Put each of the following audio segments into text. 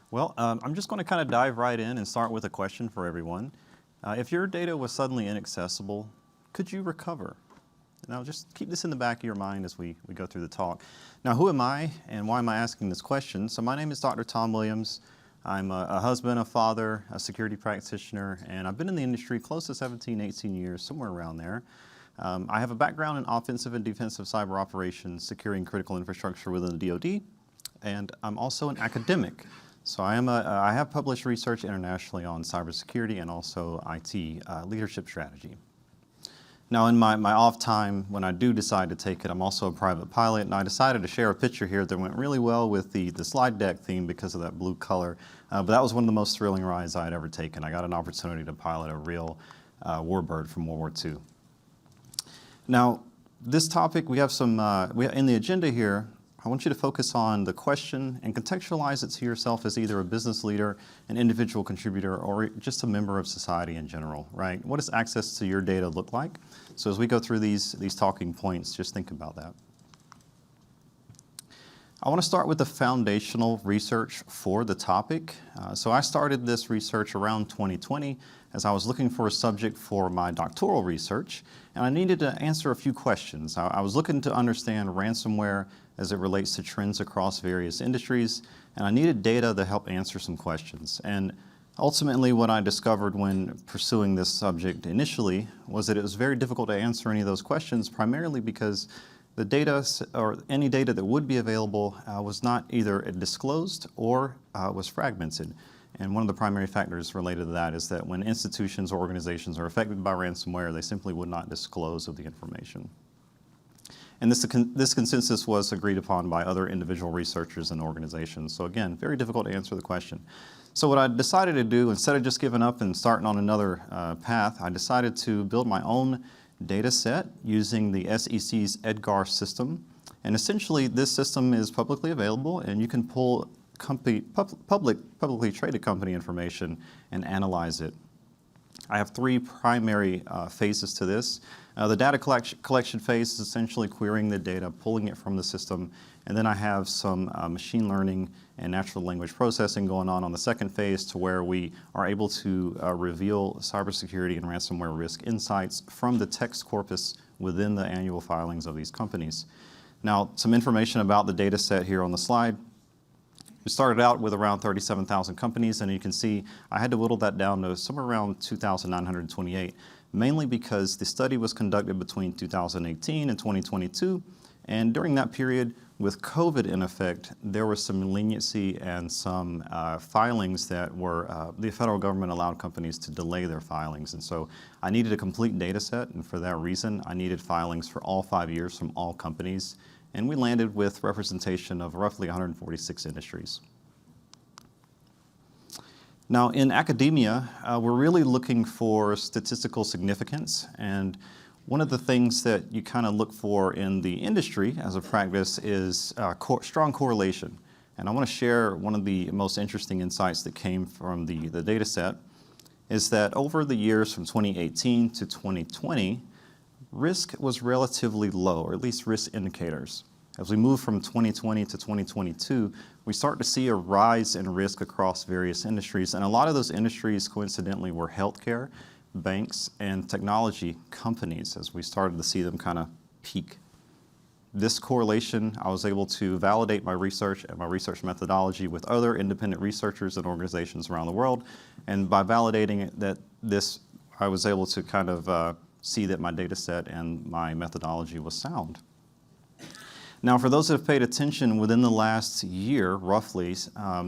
Well, I'm just going to kind of dive right in and start with a question for everyone. If your data was suddenly inaccessible, could you recover? Now, just keep this in the back of your mind as we go through the talk. Now, who am I and why am I asking this question? So my name is Dr. Tom Williams. I'm a husband, a father, a security practitioner, and I've been in the industry close to 17, 18 years, somewhere around there. I have a background in offensive and defensive cyber operations, securing critical infrastructure within the DoD, and I'm also an academic. So I have published research internationally on cybersecurity and also IT leadership strategy. Now in my off time, when I do decide to take it, I'm also a private pilot, and I decided to share a picture here that went really well with the slide deck theme because of that blue color. But that was one of the most thrilling rides I had ever taken. I got an opportunity to pilot a real warbird from World War II. Now, this topic, we have some, in the agenda here, I want you to focus on the question and contextualize it to yourself as either a business leader, an individual contributor, or just a member of society in general, right? What does access to your data look like? So as we go through these talking points, just think about that. I want to start with the foundational research for the topic. So I started this research around 2020 as I was looking for a subject for my doctoral research, and I needed to answer a few questions. I was looking to understand ransomware as it relates to trends across various industries, and I needed data to help answer some questions. And ultimately what I discovered when pursuing this subject initially was that it was very difficult to answer any of those questions, primarily because the data, or any data that would be available, was not either disclosed or was fragmented. And one of the primary factors related to that is that when institutions or organizations are affected by ransomware, they simply would not disclose of the information. And this consensus was agreed upon by other individual researchers and organizations. So again, very difficult to answer the question. So what I decided to do, instead of just giving up and starting on another path, I decided to build my own data set using the SEC's EDGAR system. And essentially, this system is publicly available, and you can pull publicly traded company information and analyze it. I have three primary phases to this. The data collection phase is essentially querying the data, pulling it from the system, and then I have some machine learning and natural language processing going on the second phase, to where we are able to reveal cybersecurity and ransomware risk insights from the text corpus within the annual filings of these companies. Now, some information about the data set here on the slide. We started out with around 37,000 companies, and you can see I had to whittle that down to somewhere around 2,928, mainly because the study was conducted between 2018 and 2022, and during that period, with COVID in effect, there was some leniency and some filings that were, the federal government allowed companies to delay their filings, and so I needed a complete data set, and for that reason, I needed filings for all 5 years from all companies. And we landed with representation of roughly 146 industries. Now, in academia, we're really looking for statistical significance, and one of the things that you kind of look for in the industry as a practice is strong correlation. And I want to share one of the most interesting insights that came from the data set, is that over the years from 2018 to 2020, risk was relatively low, or at least risk indicators. As we move from 2020 to 2022, we start to see a rise in risk across various industries, and a lot of those industries coincidentally were healthcare, banks, and technology companies, as we started to see them kind of peak. This correlation, I was able to validate my research and my research methodology with other independent researchers and organizations around the world, and by validating that I was able to kind of see that my data set and my methodology was sound. Now, for those that have paid attention, within the last year, roughly,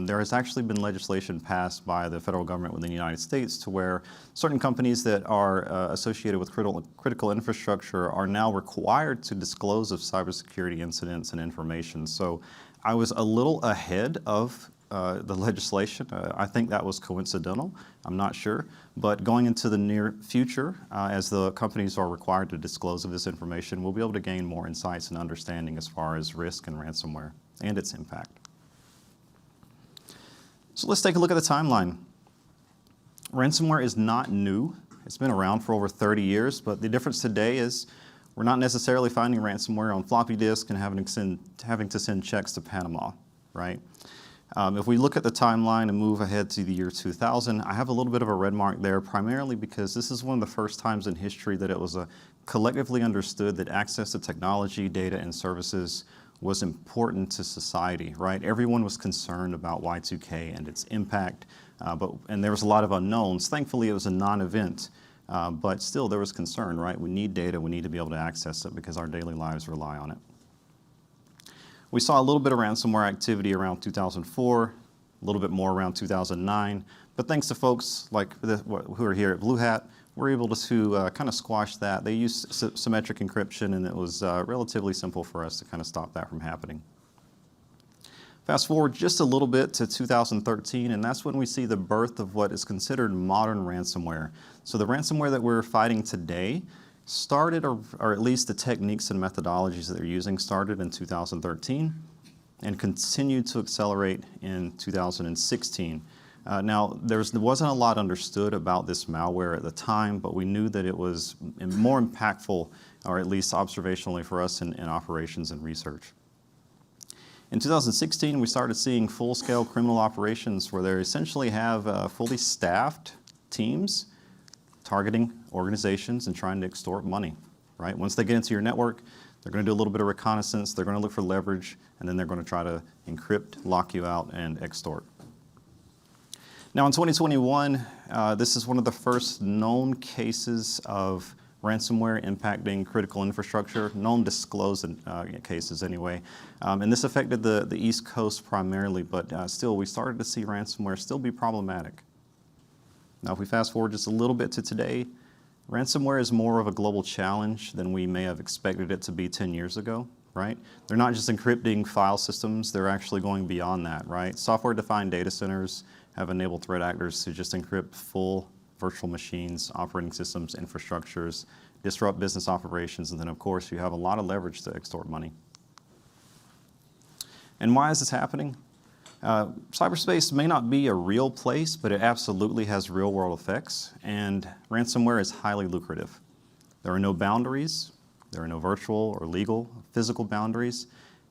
there has actually been legislation passed by the federal government within the United States to where certain companies that are associated with critical infrastructure are now required to disclose of cybersecurity incidents and information. So I was a little ahead of the legislation. I think that was coincidental. I'm not sure. But going into the near future, as the companies are required to disclose of this information, we'll be able to gain more insights and understanding as far as risk and ransomware and its impact. So let's take a look at the timeline. Ransomware is not new. It's been around for over 30 years, but the difference today is we're not necessarily finding ransomware on floppy disk and having to send checks to Panama, right? If we look at the timeline and move ahead to the year 2000, I have a little bit of a red mark there, primarily because this is one of the first times in history that it was collectively understood that access to technology, data, and services was important to society, right? Everyone was concerned about Y2K and its impact, and there was a lot of unknowns. Thankfully, it was a non-event, but still there was concern, right? We need data, we need to be able to access it because our daily lives rely on it. We saw a little bit of ransomware activity around 2004, a little bit more around 2009, but thanks to folks like who are here at BlueHat, we're able to kind of squash that. They used symmetric encryption, and it was relatively simple for us to kind of stop that from happening. Fast forward just a little bit to 2013, and that's when we see the birth of what is considered modern ransomware. So the ransomware that we're fighting today started, or at least the techniques and methodologies that they're using started in 2013 and continued to accelerate in 2016. Now, there wasn't a lot understood about this malware at the time, but we knew that it was more impactful, or at least observationally for us in operations and research. In 2016, we started seeing full-scale criminal operations where they essentially have fully staffed teams targeting organizations and trying to extort money, right? Once they get into your network, they're going to do a little bit of reconnaissance, they're going to look for leverage, and then they're going to try to encrypt, lock you out, and extort. Now in 2021, this is one of the first known cases of ransomware impacting critical infrastructure, known disclosed cases anyway. And this affected the East Coast primarily, but still we started to see ransomware still be problematic. Now if we fast forward just a little bit to today, ransomware is more of a global challenge than we may have expected it to be 10 years ago, right? They're not just encrypting file systems, they're actually going beyond that, right? Software-defined data centers have enabled threat actors to just encrypt full virtual machines, operating systems, infrastructures, disrupt business operations, and then of course you have a lot of leverage to extort money. And why is this happening? Cyberspace may not be a real place, but it absolutely has real-world effects, and ransomware is highly lucrative. There are no boundaries, there are no virtual or legal, physical boundaries,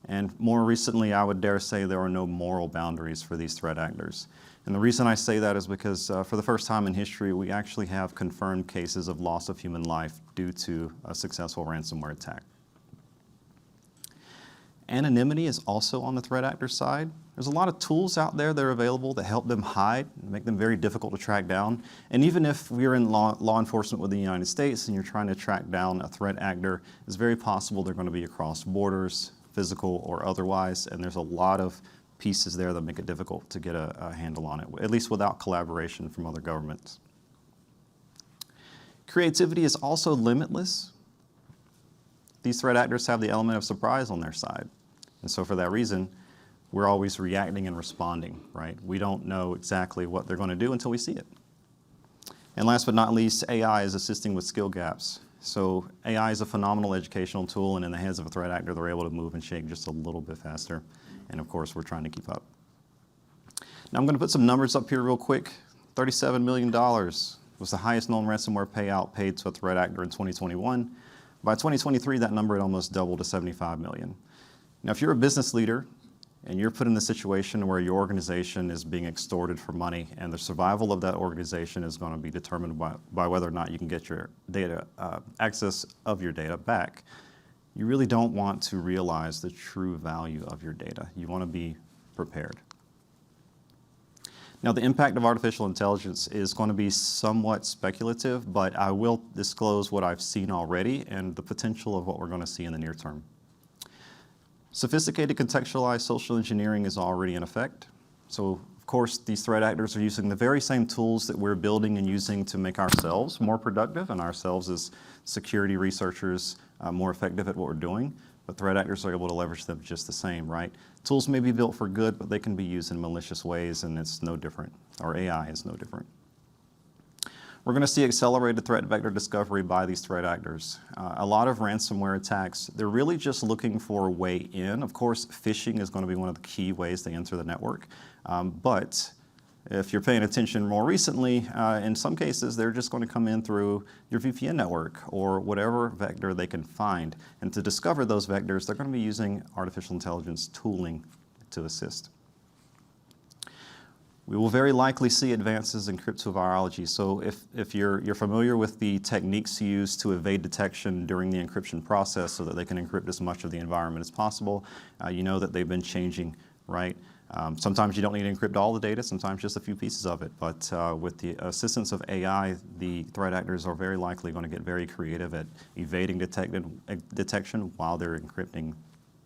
and more recently, I would dare say there are no moral boundaries for these threat actors. And the reason I say that is because for the first time in history, we actually have confirmed cases of loss of human life due to a successful ransomware attack. Anonymity is also on the threat actor side. There's a lot of tools out there that are available that help them hide, make them very difficult to track down. And even if we're in law enforcement within the United States and you're trying to track down a threat actor, it's very possible they're going to be across borders, physical or otherwise, and there's a lot of pieces there that make it difficult to get a handle on it, at least without collaboration from other governments. Creativity is also limitless. These threat actors have the element of surprise on their side. And so for that reason, we're always reacting and responding, right? We don't know exactly what they're going to do until we see it. And last but not least, AI is assisting with skill gaps. So AI is a phenomenal educational tool, and in the hands of a threat actor, they're able to move and shake just a little bit faster. And of course, we're trying to keep up. Now I'm going to put some numbers up here real quick. $37 million was the highest known ransomware payout paid to a threat actor in 2021. By 2023, that number had almost doubled to $75 million. Now, if you're a business leader and you're put in the situation where your organization is being extorted for money and the survival of that organization is going to be determined by whether or not you can get your data, access of your data back, you really don't want to realize the true value of your data. You want to be prepared. Now, the impact of artificial intelligence is going to be somewhat speculative, but I will disclose what I've seen already and the potential of what we're going to see in the near term. Sophisticated contextualized social engineering is already in effect. So, of course, these threat actors are using the very same tools that we're building and using to make ourselves more productive and ourselves as security researchers more effective at what we're doing. But threat actors are able to leverage them just the same, right? Tools may be built for good, but they can be used in malicious ways, and it's no different, or AI is no different. We're going to see accelerated threat vector discovery by these threat actors. A lot of ransomware attacks, they're really just looking for a way in. Of course, phishing is going to be one of the key ways they enter the network. But if you're paying attention more recently, in some cases, they're just going to come in through your VPN network or whatever vector they can find. And to discover those vectors, they're going to be using artificial intelligence tooling to assist. We will very likely see advances in cryptovirology. So if you're familiar with the techniques used to evade detection during the encryption process so that they can encrypt as much of the environment as possible, you know that they've been changing, right? Sometimes you don't need to encrypt all the data, sometimes just a few pieces of it. But with the assistance of AI, the threat actors are very likely going to get very creative at evading detection while they're encrypting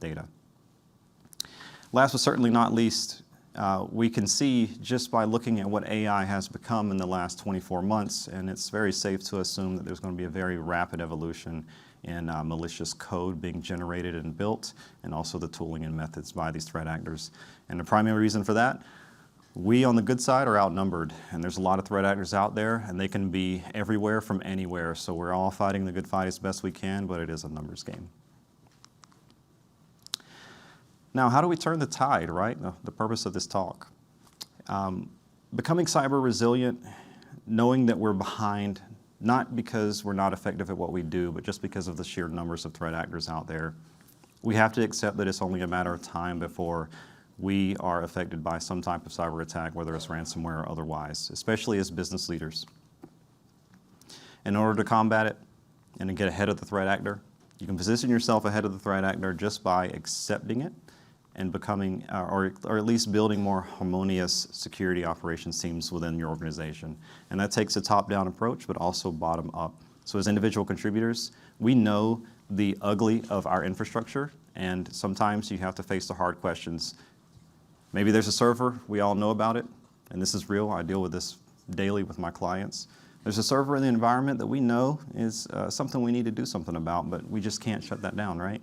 data. Last but certainly not least, we can see just by looking at what AI has become in the last 24 months, and it's very safe to assume that there's going to be a very rapid evolution in malicious code being generated and built, and also the tooling and methods by these threat actors. And the primary reason for that, we on the good side are outnumbered, and there's a lot of threat actors out there, and they can be everywhere from anywhere. So we're all fighting the good fight as best we can, but it is a numbers game. Now, how do we turn the tide, right? The purpose of this talk. Becoming cyber resilient, knowing that we're behind, not because we're not effective at what we do, but just because of the sheer numbers of threat actors out there. We have to accept that it's only a matter of time before we are affected by some type of cyber attack, whether it's ransomware or otherwise, especially as business leaders. In order to combat it and to get ahead of the threat actor, you can position yourself ahead of the threat actor just by accepting it and becoming, or at least building more harmonious security operations teams within your organization. And that takes a top-down approach, but also bottom-up. So as individual contributors, we know the ugly of our infrastructure, and sometimes you have to face the hard questions. Maybe there's a server, we all know about it, and this is real, I deal with this daily with my clients. There's a server in the environment that we know is something we need to do something about, but we just can't shut that down, right?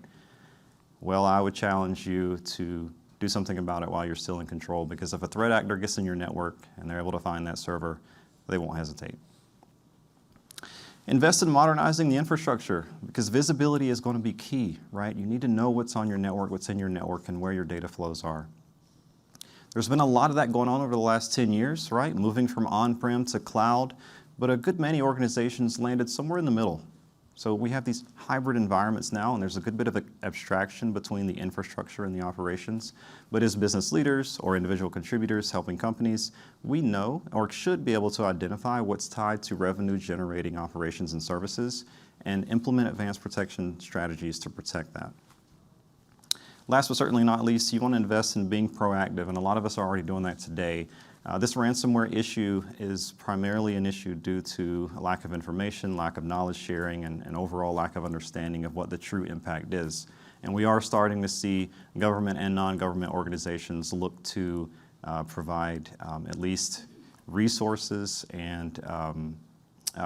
Well, I would challenge you to do something about it while you're still in control, because if a threat actor gets in your network and they're able to find that server, they won't hesitate. Invest in modernizing the infrastructure, because visibility is going to be key, right? You need to know what's on your network, what's in your network, and where your data flows are. There's been a lot of that going on over the last 10 years, right? Moving from on-prem to cloud, but a good many organizations landed somewhere in the middle. So we have these hybrid environments now, and there's a good bit of abstraction between the infrastructure and the operations. But as business leaders or individual contributors helping companies, we know or should be able to identify what's tied to revenue-generating operations and services and implement advanced protection strategies to protect that. Last but certainly not least, you want to invest in being proactive, and a lot of us are already doing that today. This ransomware issue is primarily an issue due to a lack of information, lack of knowledge sharing, and overall lack of understanding of what the true impact is. And we are starting to see government and non-government organizations look to provide at least resources and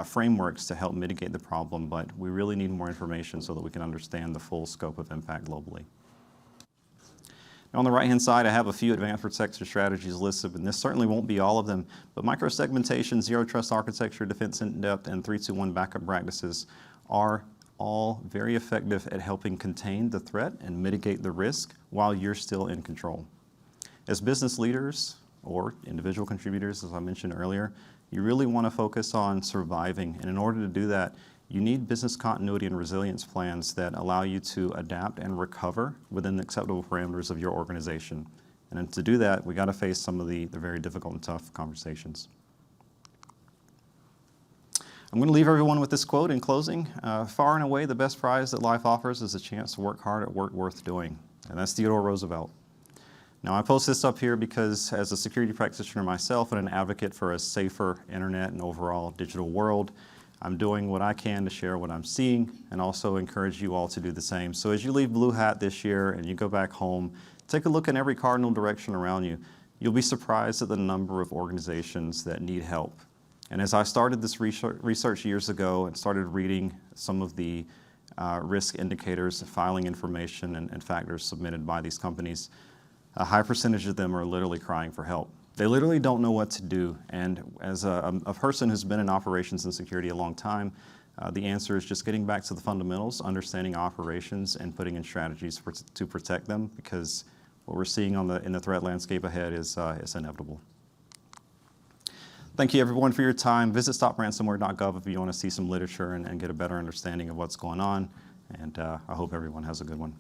frameworks to help mitigate the problem, but we really need more information so that we can understand the full scope of impact globally. On the right-hand side, I have a few advanced protection strategies listed, and this certainly won't be all of them, but microsegmentation, zero trust architecture, defense in depth, and 3-2-1 backup practices are all very effective at helping contain the threat and mitigate the risk while you're still in control. As business leaders or individual contributors, as I mentioned earlier, you really want to focus on surviving, and in order to do that, you need business continuity and resilience plans that allow you to adapt and recover within the acceptable parameters of your organization. And then to do that, we got to face some of the very difficult and tough conversations. I'm going to leave everyone with this quote in closing. Far and away, the best prize that life offers is a chance to work hard at work worth doing. And that's Theodore Roosevelt. Now, I post this up here because as a security practitioner myself and an advocate for a safer internet and overall digital world, I'm doing what I can to share what I'm seeing and also encourage you all to do the same. So as you leave BlueHat this year and you go back home, take a look in every cardinal direction around you. You'll be surprised at the number of organizations that need help. And as I started this research years ago and started reading some of the risk indicators, filing information, and factors submitted by these companies, a high percentage of them are literally crying for help. They literally don't know what to do, and as a person who's been in operations and security a long time, the answer is just getting back to the fundamentals, understanding operations, and putting in strategies to protect them, because what we're seeing in the threat landscape ahead is inevitable. Thank you everyone for your time. Visit stopransomware.gov if you want to see some literature and get a better understanding of what's going on, and I hope everyone has a good one.